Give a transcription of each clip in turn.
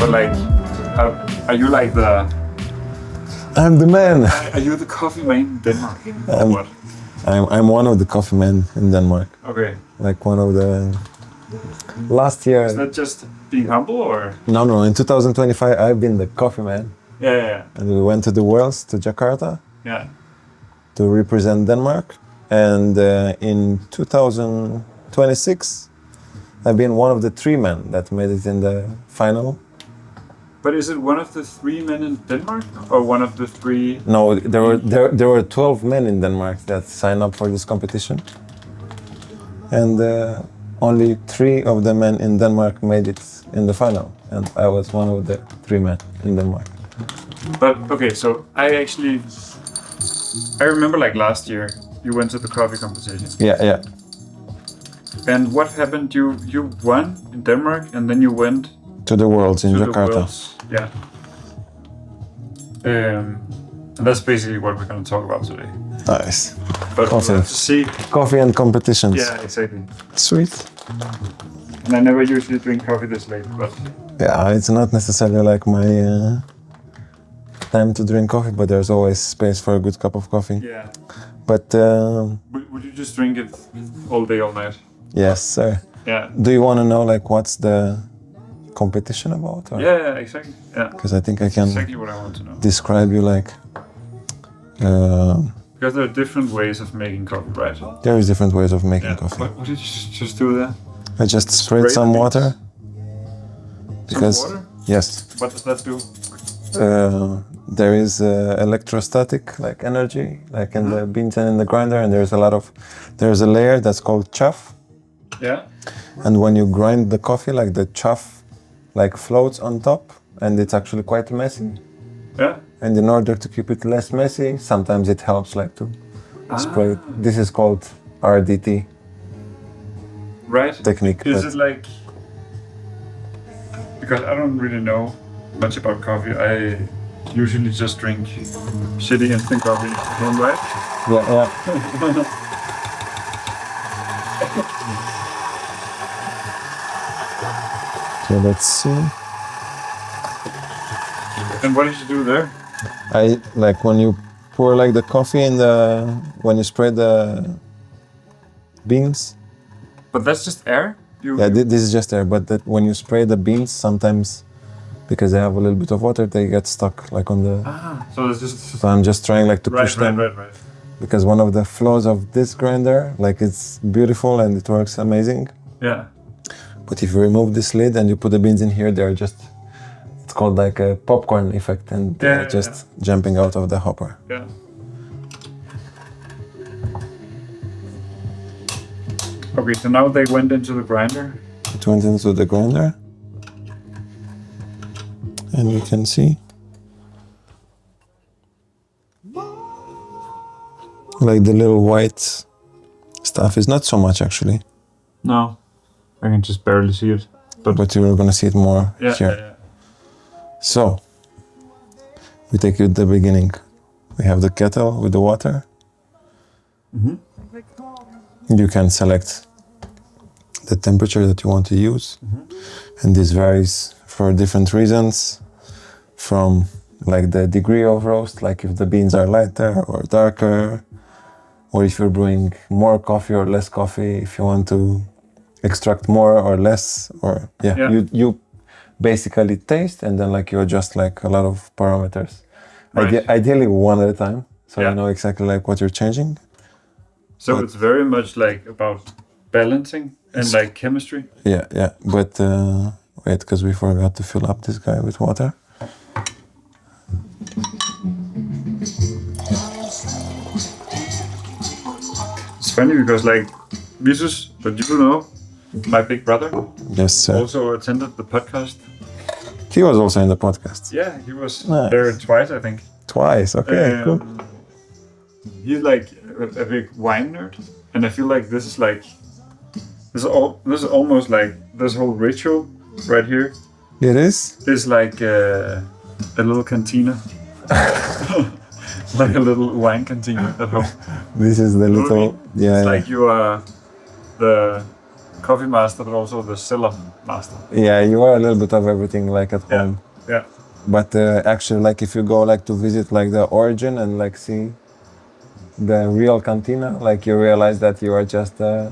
But like, are you like the? I'm the man. Are you the coffee man in Denmark? Or what? I'm one of the coffee men in Denmark. Okay. Like one of the. Last year. Is that just being humble or? No. In 2025, I've been the coffee man. Yeah. And we went to the Worlds, to Jakarta. Yeah. To represent Denmark. And in 2026, I've been one of the 3 men that made it in the final. But is it one of the 3 men in Denmark, or one of the 3? No, there were 12 men in Denmark that signed up for this competition, and only 3 of the men in Denmark made it in the final, and I was one of the 3 men in Denmark. But okay, so I remember like last year you went to the coffee competition. Yeah. And what happened? You won in Denmark, and then you went to the Worlds in Jakarta. Yeah. And that's basically what we're going to talk about today. Nice. But Coffee. to see Coffee and competitions. Yeah, exactly. Sweet. And I never usually drink coffee this late, but yeah, it's not necessarily like my time to drink coffee, but there's always space for a good cup of coffee. Yeah. But would you just drink it all day, all night? Yes, sir. Yeah. Do you want to know like what's the competition about? Or? Yeah, exactly. Yeah. Because I think I can exactly what I want to know. Describe you like. Because there are different ways of making coffee, right? There is different ways of making coffee. What did you just do there? I just sprayed some water. Because some water? Yes. What does that do? There is electrostatic like energy like in the beans and in the grinder, and there's a layer that's called chaff. Yeah. And when you grind the coffee, like the chaff like floats on top, and it's actually quite messy. Yeah. And in order to keep it less messy, sometimes it helps like to spray it. This is called RDT. Right. Technique. Is it like, because I don't really know much about coffee. I usually just drink shitty instant coffee at home, right? Yeah. So let's see. And what did you do there? I like when you pour like the coffee in when you spray the beans. But that's just air? This is just air, but when you spray the beans, sometimes because they have a little bit of water, they get stuck like on the. So it's just. So I'm just trying like to push them. Right. Because one of the flaws of this grinder, like it's beautiful and it works amazing. Yeah. But if you remove this lid and you put the beans in here, they're just. It's called like a popcorn effect, and they're just jumping out of the hopper. Yeah. Okay, so now they went into the grinder. It went into the grinder. And you can see like the little white stuff is not so much actually. No, I can just barely see it. But you're gonna see it more here. Yeah. So we take you to the beginning. We have the kettle with the water. Mm-hmm. You can select the temperature that you want to use. Mm-hmm. And this varies for different reasons, from like the degree of roast, like if the beans are lighter or darker, or if you're brewing more coffee or less coffee, if you want to extract more or less, or you basically taste, and then like you adjust like a lot of parameters. Right. Ideally one at a time, so you know exactly like what you're changing. So it's very much like about balancing and like chemistry. Yeah. But wait, because we forgot to fill up this guy with water. It's funny because like Visus, but you know, my big brother, yes, sir, also attended the podcast. He was also in the podcast. Yeah, he was there twice, I think. Twice, okay, cool. He's like a big wine nerd, and I feel like this is almost like this whole ritual right here. It is? Is like a little cantina. Like a little wine cantina at home. This is the little, It's like you are the coffee master, but also the cellar master. Yeah, you are a little bit of everything like at home. Yeah. But actually, like if you go like to visit like the origin and like see the real cantina, like you realize that you are just a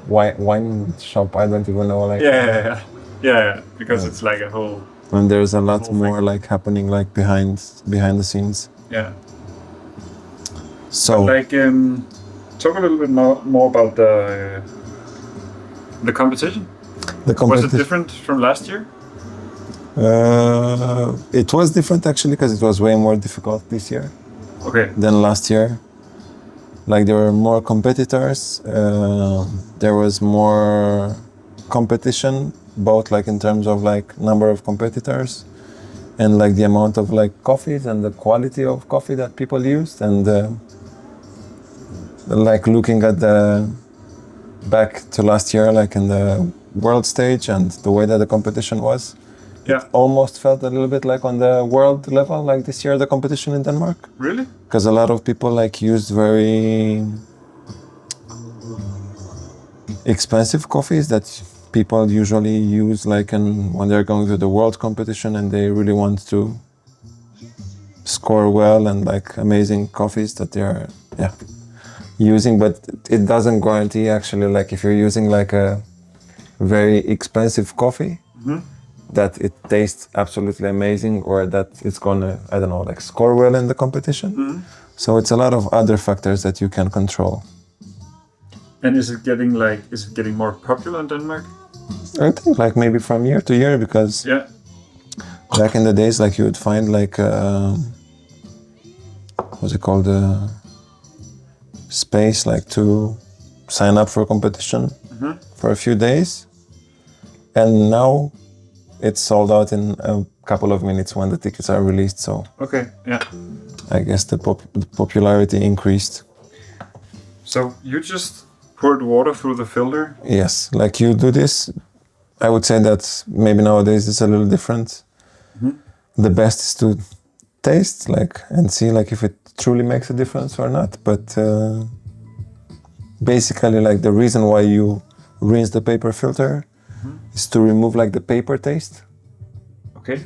wine shop. I don't even know like. Yeah. Because it's like a whole. And there's a lot whole more thing. like happening like behind the scenes. Yeah. So Like, talk a little bit more about the competition. the Was it competition. different from last year? It was different actually because it was way more difficult this year Okay. than last year. Like there were more competitors. There was more competition, both like in terms of like number of competitors and like the amount of like coffees and the quality of coffee that people used, and like looking at the back to last year, like in the world stage and the way that the competition was, Yeah. almost felt a little bit like on the world level, like this year the competition in Denmark, Really? because a lot of people like used very expensive coffees that people usually use like when they're going to the world competition and they really want to score well, and like amazing coffees that they're using, but it doesn't guarantee actually like if you're using like a very expensive coffee that it tastes absolutely amazing, or that it's gonna, I don't know, like score well in the competition. So it's a lot of other factors that you can control. And is it getting more popular in Denmark? I think like maybe from year to year, because Yeah. back in the days like you would find like what's it called, space like to sign up for a competition for a few days, and now it's sold out in a couple of minutes when the tickets are released. So Okay. Yeah. I guess the popularity increased. So you just poured water through the filter. Yes, like you do this. I would say that maybe nowadays it's a little different. The best is to taste like and see like if it truly makes a difference or not. But basically, like the reason why you rinse the paper filter is to remove like the paper taste. Okay.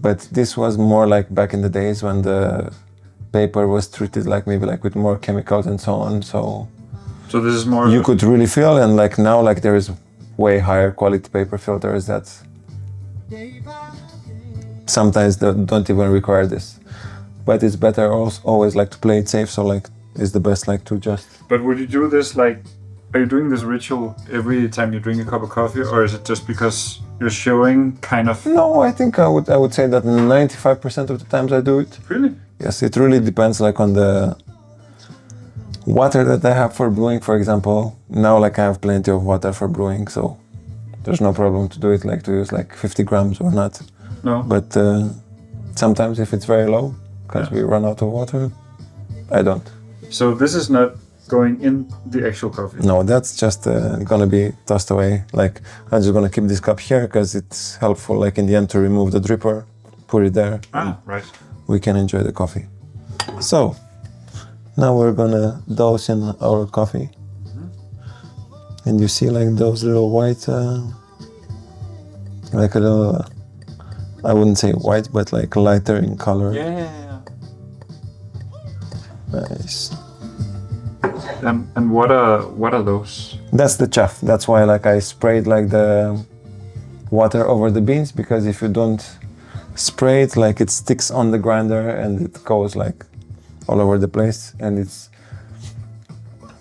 But this was more like back in the days when the paper was treated like maybe like with more chemicals and so on. So this is more. you could really feel, and like now like there is way higher quality paper filters that sometimes don't even require this. But it's better also always like to play it safe. So like it's the best like to just. But would you do this like? Are you doing this ritual every time you drink a cup of coffee, or is it just because you're showing kind of? No, I think I would say that 95% of the times I do it. Really? Yes, it really depends like on the water that I have for brewing, for example. Now like I have plenty of water for brewing, so there's no problem to do it like to use like 50 grams or not. No. But sometimes if it's very low, because we run out of water, I don't. So this is not going in the actual coffee. No, that's just gonna be tossed away. Like I'm just gonna keep this cup here because it's helpful like in the end to remove the dripper, put it there. Ah, right. We can enjoy the coffee. So now we're gonna dose in our coffee, and you see like those little white, like a little, I wouldn't say white, but like lighter in color. Yeah. Nice. And what are those? That's the chaff. That's why like I sprayed like the water over the beans, because if you don't spray it, like it sticks on the grinder and it goes like all over the place. And it's,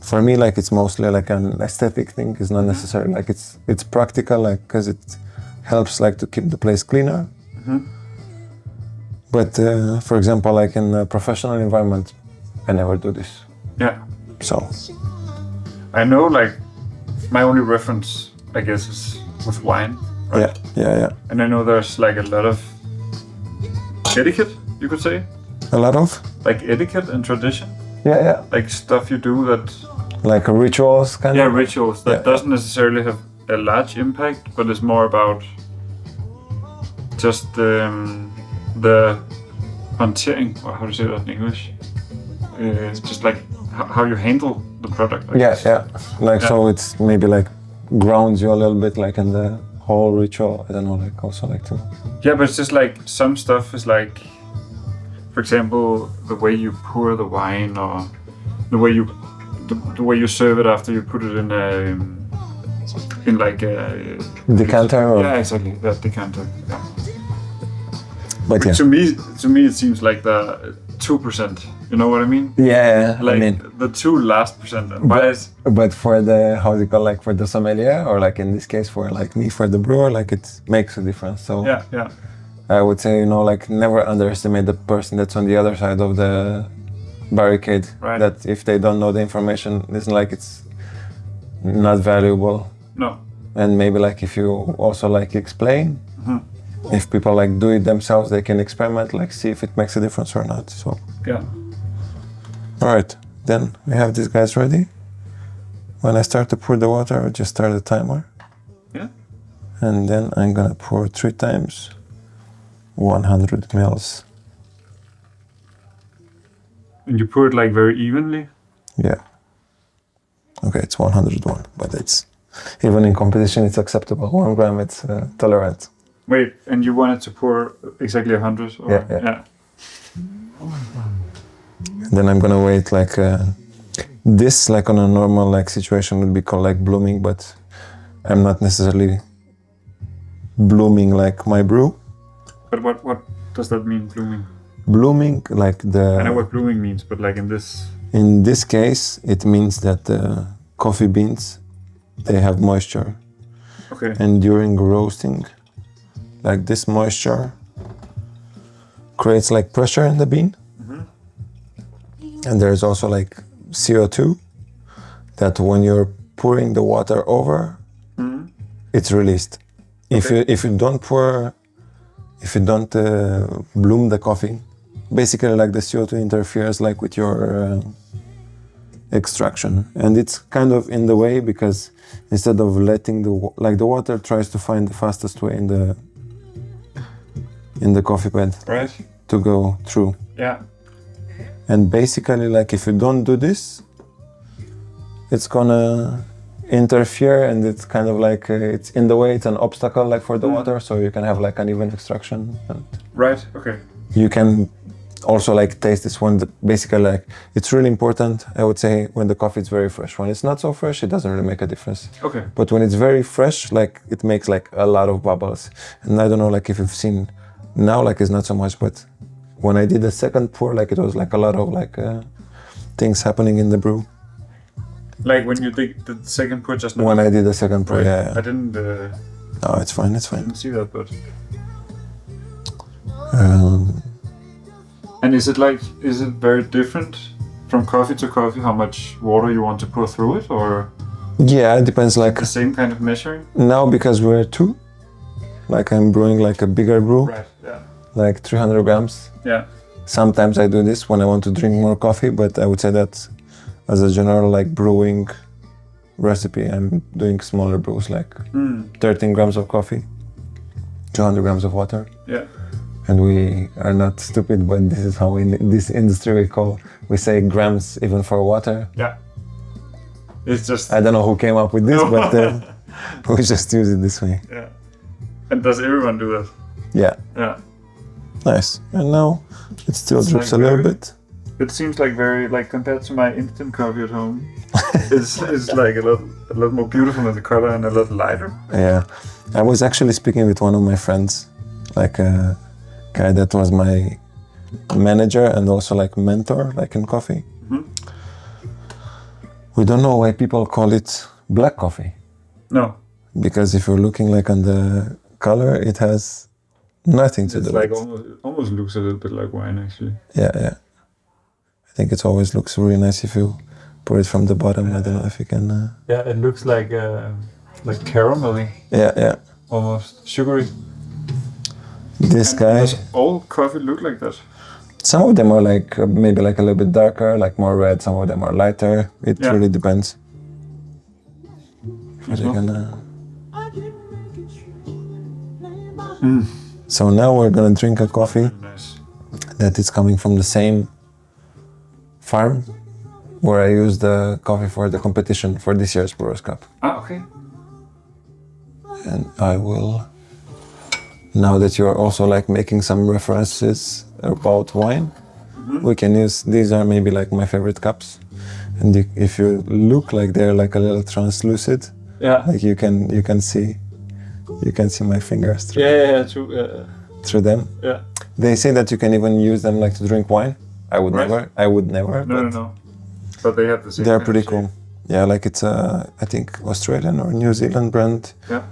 for me, like it's mostly like an aesthetic thing. It's not necessarily like it's practical, like because it helps like to keep the place cleaner. But for example, like in a professional environment, I never do this. Yeah. So I know like my only reference, I guess, is with wine. Right? Yeah. And I know there's like a lot of etiquette, you could say. A lot of? Like etiquette and tradition. Yeah. Like stuff you do that. Like rituals kind of? Rituals that doesn't necessarily have a large impact, but it's more about just the håndtering, or how to say that in English. It's just like how you handle the product. I guess. Yeah. Like so it's maybe like grounds you a little bit, like in the whole ritual. I don't know, like also like to. Yeah, but it's just like some stuff is like, for example, the way you pour the wine or the way you serve it after you put it in like a Decanter or. yeah, exactly, that decanter. Yeah. But yeah. To me, it seems like the 2%. You know what I mean? Yeah, Like I mean, the 2 last percent. Why is but for the how do you call, like for the sommelier, or like in this case for like me, for the brewer, like it makes a difference. So yeah. I would say, like never underestimate the person that's on the other side of the barricade. Right. That if they don't know the information, it's like it's not valuable. No. And maybe like if you also like explain, if people like do it themselves, they can experiment, like see if it makes a difference or not. So Yeah. all right, then we have these guys ready. When I start to pour the water, I just start the timer. Yeah. And then I'm gonna pour 3 times 100 mils. And you pour it like very evenly. Yeah. Okay, it's 101, but it's even in competition, it's acceptable. 1 gram, it's tolerant. Wait, and you wanted to pour exactly 100? Or? Yeah. Then I'm gonna wait like this, like on a normal like situation would be called like blooming, but I'm not necessarily blooming like my brew. But what does that mean, blooming? Blooming, like I know the what blooming means, but like in this case, it means that the coffee beans, they have moisture, okay. and during roasting, like this moisture creates like pressure in the bean. And there's also like CO2 that when you're pouring the water over, it's released. Okay. If you don't bloom the coffee, basically like the CO2 interferes like with your extraction, and it's kind of in the way because instead of letting the water tries to find the fastest way in the coffee bed Right. to go through. Yeah. And basically, like if you don't do this, it's gonna interfere, and it's kind of like it's in the way. It's an obstacle, like for the water, so you can have like uneven extraction. And Right. Okay. you can also like taste this one. Basically, like it's really important, I would say, when the coffee is very fresh. When it's not so fresh, it doesn't really make a difference. Okay. But when it's very fresh, like it makes like a lot of bubbles. And I don't know, like if you've seen now, like it's not so much, but when I did the second pour, like it was like a lot of like things happening in the brew. Like when you did the second pour just now. When I did the second pour, Right. yeah. I didn't No, it's fine, it's fine. see that, but. Um, And is it very different from coffee to coffee how much water you want to pour through it, or yeah, it depends. Like the same kind of measuring? now, because we're 2, like I'm brewing like a bigger brew, Right. Yeah. like 300 grams. Yeah. Sometimes I do this when I want to drink more coffee, but I would say that as a general like brewing recipe, I'm doing smaller brews, like 13 grams of coffee, 200 grams of water. Yeah. And we are not stupid, but this is how in this industry we say grams even for water. Yeah. It's just. I don't know who came up with this, but we just use it this way. Yeah. And does everyone do that? Yeah, Yeah. nice. And now it still It's drips like a little very- bit. It seems like very like compared to my instant coffee at home. it's like a lot more beautiful in the color and a lot lighter. Yeah, I was actually speaking with one of my friends, like a guy that was my manager and also like mentor, like in coffee. We don't know why people call it black coffee, No, because if you're looking like on the color, it has nothing to it's do like with. almost looks a little bit like wine actually. Yeah. I think it always looks really nice if you pour it from the bottom. I don't know if you can. Yeah, it looks like caramelly, Yeah. almost sugary. This guy. Does all coffee look like that? Some of them are like maybe like a little bit darker, like more red. Some of them are lighter. It Yeah. really depends. But you well. can, So now we're gonna drink a coffee Nice. that is coming from the same farm where I used the coffee for the competition for this year's Brewers Cup. Ah, okay. And I will, now that you're also like making some references about wine, we can use, these are maybe like my favorite cups. And if you look like they're like a little translucid, Yeah. like you can see my fingers through them. Yeah. They say that you can even use them like to drink wine. I would never. No. But they have the same. They're pretty cool. Yeah, like it's I think Australian or New Zealand brand. Yeah.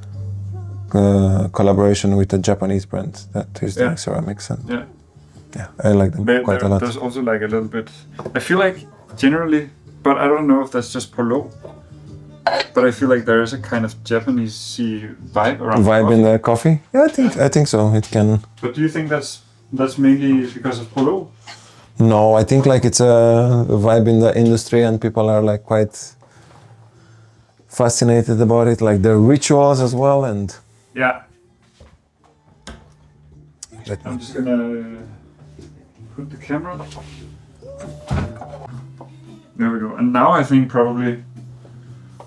Collaboration with a Japanese brand that is doing ceramics, and yeah, I like them quite a lot. There's also like a little bit. I feel like generally, but I don't know if that's just Polo. But I feel like there is a kind of Japanese vibe around. Vibe in the coffee? Yeah, I think so. It can. But do you think that's mainly because of Polo? No, I think like it's a vibe in the industry, and people are like quite fascinated about it, like the rituals as well, and. Yeah. I'm just gonna put the camera. There we go. And now I think probably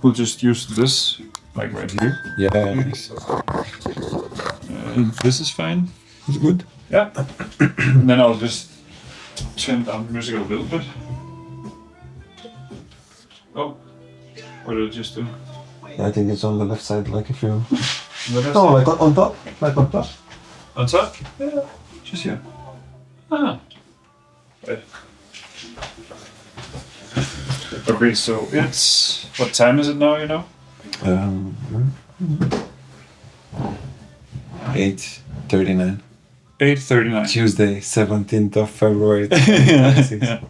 we'll just use this, like right here. Yeah. This is fine. It's good. Yeah. And then I'll just turn down the music a little bit. Oh, what did I just do? I think it's on the left side, like if you. No, like on top, like on top. On top? Yeah, just here. Ah. Right. Okay, so it's... What time is it now, you know? 8:39. 8:39. Tuesday, 17th of February. Yeah.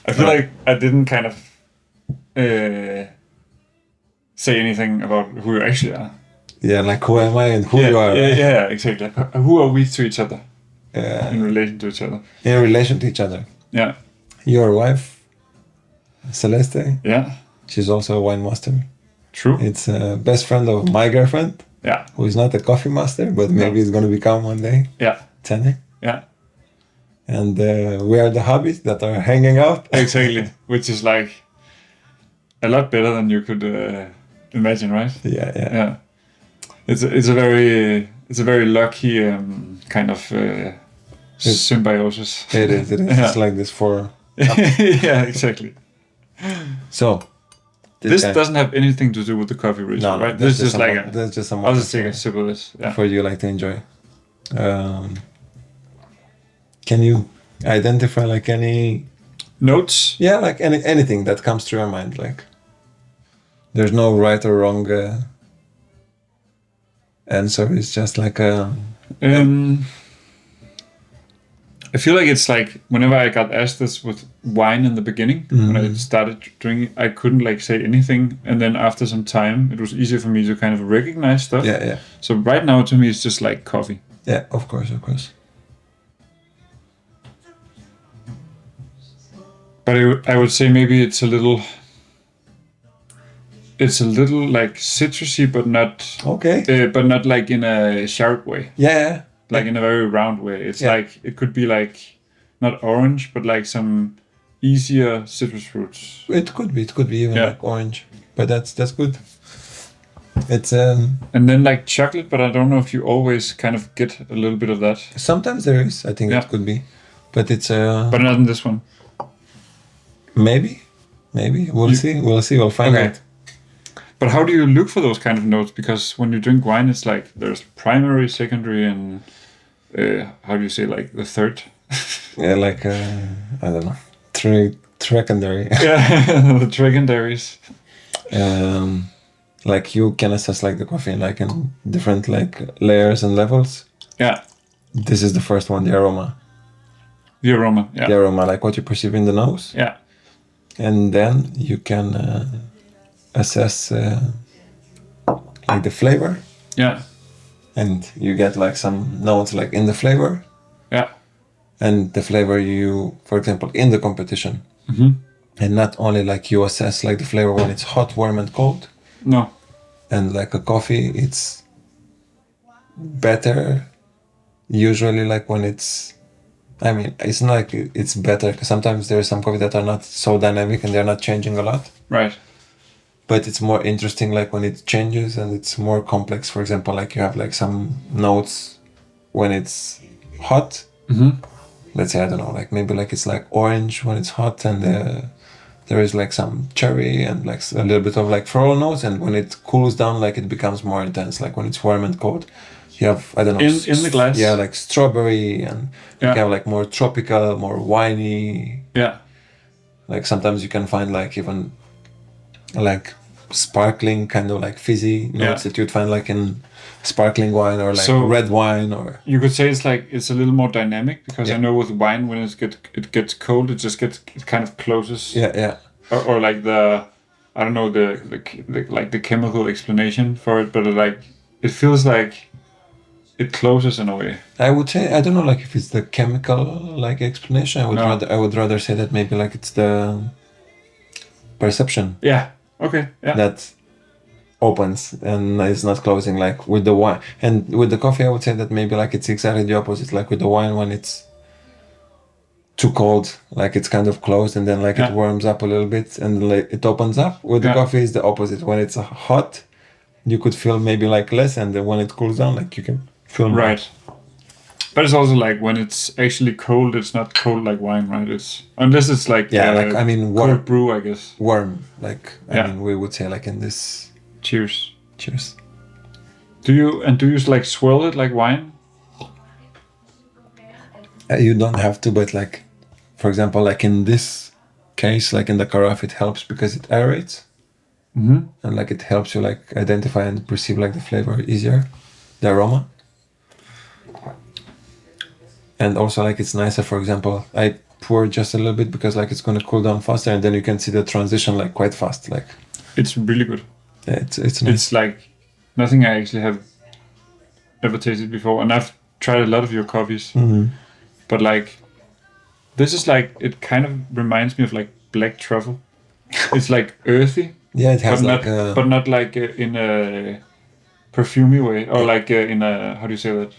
I feel like I didn't kind of say anything about who you actually are. Yeah, like who am I and who you are. Yeah, exactly. Who are we to each other? In relation to each other. In relation to each other. Yeah. Your wife, Celeste. Yeah. She's also a wine master. True. It's a best friend of my girlfriend. Yeah. Who is not a coffee master, but maybe it's going to become one day. Yeah. Tene. Yeah. And we are the hobbies that are hanging out. Exactly. Which is like a lot better than you could imagine, right? Yeah. It's a very lucky kind of symbiosis. It is. Yeah. It's like this for. Yeah, exactly. So. This doesn't have anything to do with the coffee ritual, right? That's just like that's just some. I'll just take a sip of this. Yeah. For you, like to enjoy. Can you identify like any notes? Yeah, like anything that comes to your mind. Like, there's no right or wrong answer. It's just like a. I feel like it's like whenever I got asked this with wine in the beginning, when I started drinking, I couldn't like say anything, and then after some time, it was easier for me to kind of recognize stuff. Yeah. So right now, to me, it's just like coffee. Yeah, of course. But I would say maybe it's a little like citrusy, but not okay. But not like in a sharp way. Yeah. Like in a very round way. It's like it could be like not orange, but like some easier citrus fruits. It could be even like orange, but that's good. It's and then like chocolate, but I don't know if you always kind of get a little bit of that. Sometimes there is. I think it could be, but it's but not in this one. Maybe we'll see. We'll find out. But how do you look for those kind of notes? Because when you drink wine, it's like there's primary, secondary, and how do you say like the third? Yeah, like I don't know, secondary. Yeah, the secondaries. Like you can assess like the coffee like in different like layers and levels. Yeah. This is the first one, the aroma. The aroma, yeah. The aroma, like what you perceive in the nose. Yeah. And then you can assess like the flavor. Yeah. And you get like some notes like in the flavor. Yeah. And the flavor you, for example, in the competition. Mm-hmm. And not only like you assess like the flavor when it's hot, warm, and cold. No. And like a coffee, it's better usually like when it's, I mean, it's not like it's better because sometimes there are some coffee that are not so dynamic and they're not changing a lot. Right. but it's more interesting like when it changes and it's more complex. For example, like you have like some notes when it's hot. Let's say, I don't know, like maybe like it's like orange when it's hot, and there is like some cherry and like a little bit of like floral notes, and when it cools down, like it becomes more intense. Like when it's warm and cold, you have, I don't know, in the glass. yeah, like strawberry, and you Yeah. have like more tropical, more winey. Yeah. Like sometimes you can find like even like sparkling kind of like fizzy notes that you'd find like in sparkling wine or like So- red wine or You could say it's like it's a little more dynamic, because I Yeah. know with wine, when it gets cold, it kind of closes. yeah. Or like I don't know the like the chemical explanation for it, but it feels like it closes in a way. I would say, I don't know, like if it's the chemical like explanation. No. I would rather say that maybe like it's the perception Yeah. Okay. Yeah. that opens and it's not closing like with the wine. And with the coffee, I would say that maybe like it's exactly the opposite. Like with the wine, when it's too cold, like it's kind of closed, and then like Yeah. it warms up a little bit and like it opens up. With the Yeah. coffee, is the opposite. When it's hot, you could feel maybe like less, and then when it cools down, like you can feel more. Right. But it's also like when it's actually cold, it's not cold like wine, right? It's unless it's like Yeah, like I mean cold brew, I guess. warm. Like I Yeah. mean, we would say like in this. Cheers. Cheers. Do you like swirl it like wine? You don't have to, but like, for example, like in this case, like in the carafe, it helps because it aerates, and like it helps you like identify and perceive like the flavor easier, the aroma. And also like it's nicer. For example, I pour just a little bit because like it's gonna cool down faster, and then you can see the transition like quite fast. Like It's really good. yeah, it's nice. It's like nothing I actually have ever tasted before, and I've tried a lot of your coffees, but like this is like, it kind of reminds me of like black truffle. It's like earthy, Yeah, it has but like not but not like in a perfumey way, or like in a, how do you say that?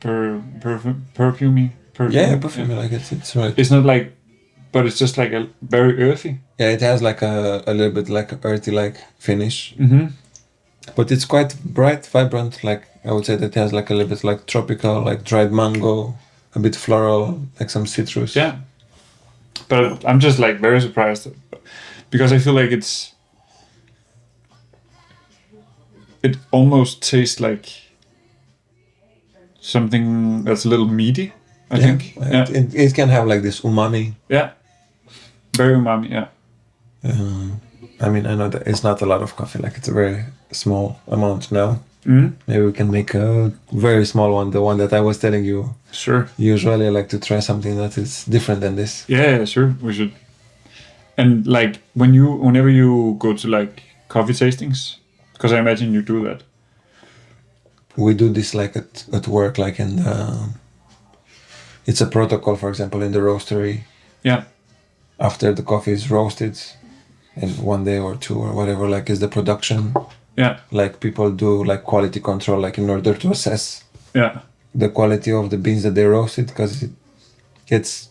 Perfumey. yeah, perfume. Like it's right. It's not like, but it's just like a very earthy. Yeah, it has like a little bit like earthy like finish. But it's quite bright, vibrant. Like I would say that it has like a little bit like tropical, like dried mango, a bit floral, like some citrus. Yeah. But I'm just like very surprised, because I feel like it almost tastes like something that's a little meaty, I think. Yeah. It can have like this umami. Yeah. Very umami, yeah. I mean, I know that it's not a lot of coffee. Like it's a very small amount now. Maybe we can make a very small one, the one that I was telling you. Sure. Usually I like to try something that is different than this. Yeah, sure. We should. And like whenever you go to like coffee tastings, because I imagine you do that. We do this like at work, like in the, it's a protocol, for example, in the roastery. Yeah. After the coffee is roasted, in 1 day or 2 or whatever, like is the production. Yeah. Like people do like quality control, like in order to assess Yeah. the quality of the beans that they roasted, because it gets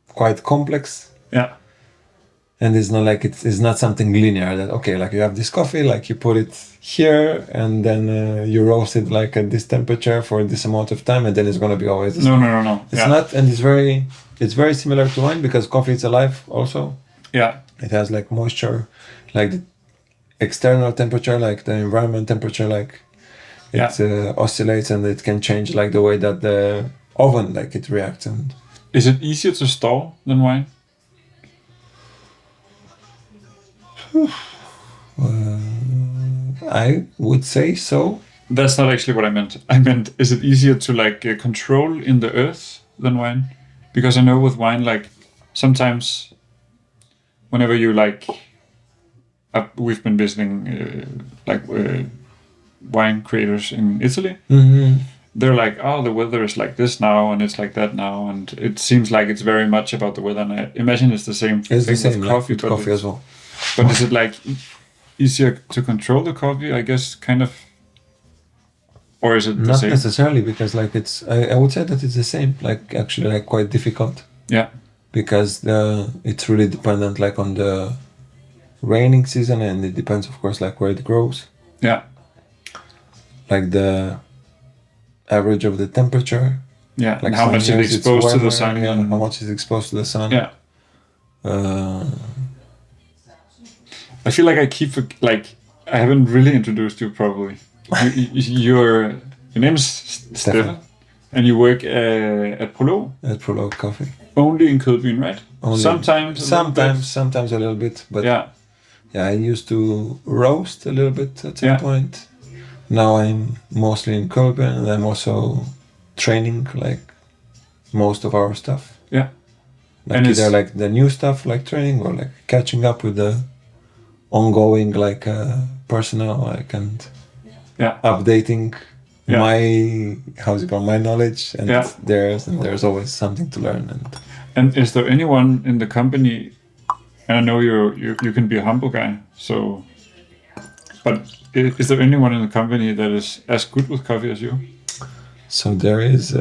quite complex. Yeah. And it's not like it's not something linear that, okay, like you have this coffee, like you put it here and then you roast it like at this temperature for this amount of time, and then it's going to be always the same. No. It's not, and it's very similar to wine, because coffee is alive also. Yeah. It has like moisture, like the external temperature, like the environment temperature, like it oscillates, and it can change like the way that the oven like it reacts. And Is it easier to store than wine? I would say so. That's not actually what I meant. I meant, is it easier to like control in the earth than wine? Because I know with wine, like sometimes whenever you like, we've been visiting wine creators in Italy. They're like, oh, the weather is like this now, and it's like that now, and it seems like it's very much about the weather. And I imagine it's the same It's the thing same with like coffee, with coffee as well. But is it like easier to control the coffee? I guess kind of, or is it the Not same? necessarily, because like it's I would say that it's the same, like actually like quite difficult, Yeah, because it's really dependent like on the raining season, and it depends, of course, like where it grows, Yeah. like the average of the temperature, Yeah. like And how some much years is it's exposed to the warmer, sun? yeah, and- how much is exposed to the sun. Yeah. Uh, I feel like I keep like I haven't really introduced you properly. Your name is Stefan, and you work at Prolog, at Prolog Coffee. only in Kødbyen, right? Only- Sometimes Sometimes a little bit, but yeah, I used to roast a little bit at some Yeah. point. Now I'm mostly in Copenhagen, and I'm also training like most of our stuff. yeah, Like And either it's- like the new stuff, like training, or like catching up with the ongoing like personnel, like and yeah, updating Yeah. my how's it called, my knowledge and Yeah. there's always something to learn. And And is there anyone in the company? And I know you can be a humble guy, so. But is there anyone in the company that is as good with coffee as you? so there is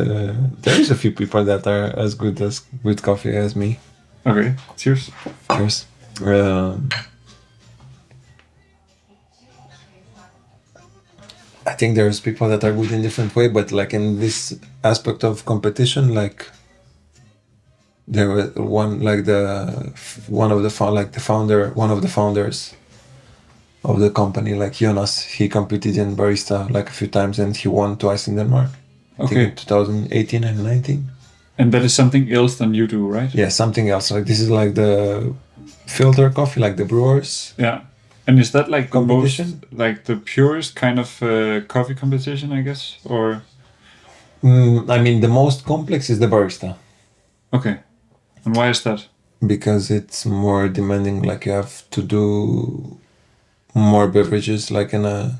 a few people that are as good as with coffee as me. Okay, cheers. Of course. I think there's people that are good in different way, but like in this aspect of competition, like there was one like one of the founders of the company, like Jonas. He competed in barista like a few times, and he won twice in Denmark. I think Okay, in 2018 and 19. and that is something else than you do, right? Yeah, something else. Like this is like the filter coffee, like the brewers. Yeah. And is that like the most, Competition? like the purest kind of coffee competition, I guess? Or I mean, the most complex is the barista. okay, and why is that? Because it's more demanding, like you have to do more beverages, like in a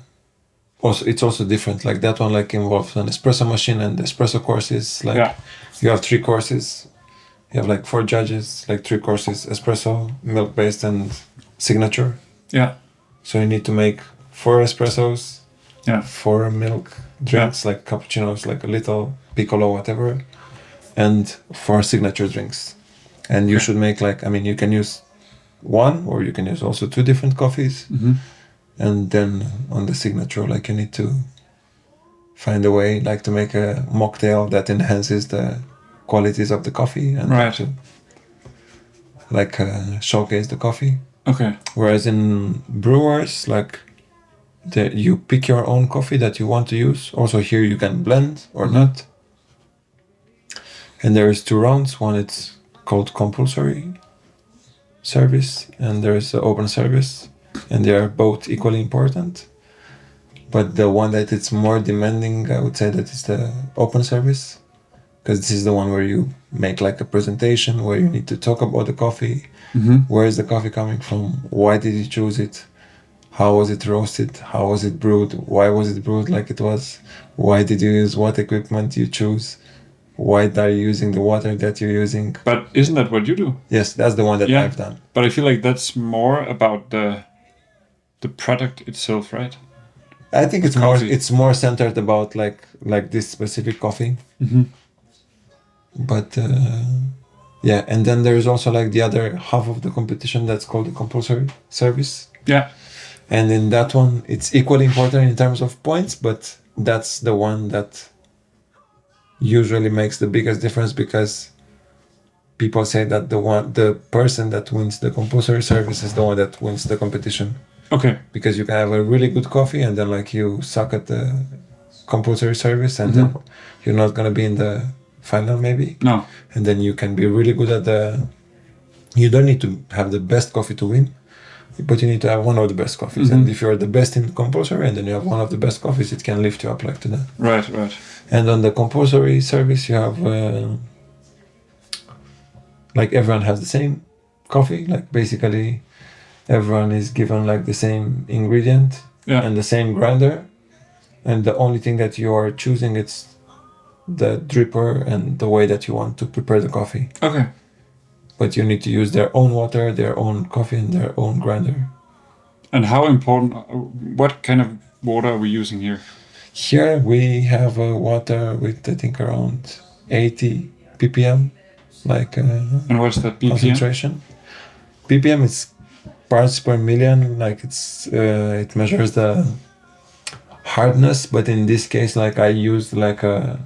also it's also different, like that one like involves an espresso machine, and the espresso course is like Yeah. you have 3 courses, you have like 4 judges, like 3 courses: espresso, milk based, and signature. Yeah, So you need to make 4 espressos, yeah, 4 milk drinks, like cappuccinos, like a little piccolo, whatever, and 4 signature drinks. And you Okay. should make like, I mean, you can use one, or you can use also 2 different coffees. hmm And then on the signature, like you need to find a way, like to make a mocktail that enhances the qualities of the coffee, and Right. to like showcase the coffee. Okay, Whereas in brewers, like you pick your own coffee that you want to use. Also here you can blend or not. And there is 2 rounds. One it's called compulsory service, and there is open service, and they are both equally important. But the one that it's more demanding, I would say that is the open service, because this is the one where you make like a presentation, where you need to talk about the coffee. Where is the coffee coming from? Why did you choose it? How was it roasted? How was it brewed? Why was it brewed like it was? Why did you use what equipment you choose? Why are you using the water that you're using? but isn't that what you do? Yes, that's the one that Yeah. I've done. But I feel like that's more about the product itself, right? I think Coffee. it's more centered about like this specific coffee. But yeah, and then there's also like the other half of the competition that's called the compulsory service. Yeah, And in that one, it's equally important in terms of points, but that's the one that usually makes the biggest difference, because people say that the person that wins the compulsory service is the one that wins the competition, okay, because you can have a really good coffee and then like you suck at the compulsory service, and then you're not gonna be in the final maybe, no, and then you can be really good at you don't need to have the best coffee to win, but you need to have one of the best coffees. And if you're the best in compulsory and then you have one of the best coffees, it can lift you up like to that. right. And on the compulsory service, you have like everyone has the same coffee. Like basically, everyone is given like the same ingredient Yeah, and the same grinder, and the only thing that you are choosing is the dripper and the way that you want to prepare the coffee. okay. But you need to use their own water, their own coffee, and their own grinder. And how important? What kind of water are we using here? Here we have a water with I think around 80 ppm, like And what's that BPM? concentration. ppm is parts per million, like it measures the hardness, but in this case, like I used like a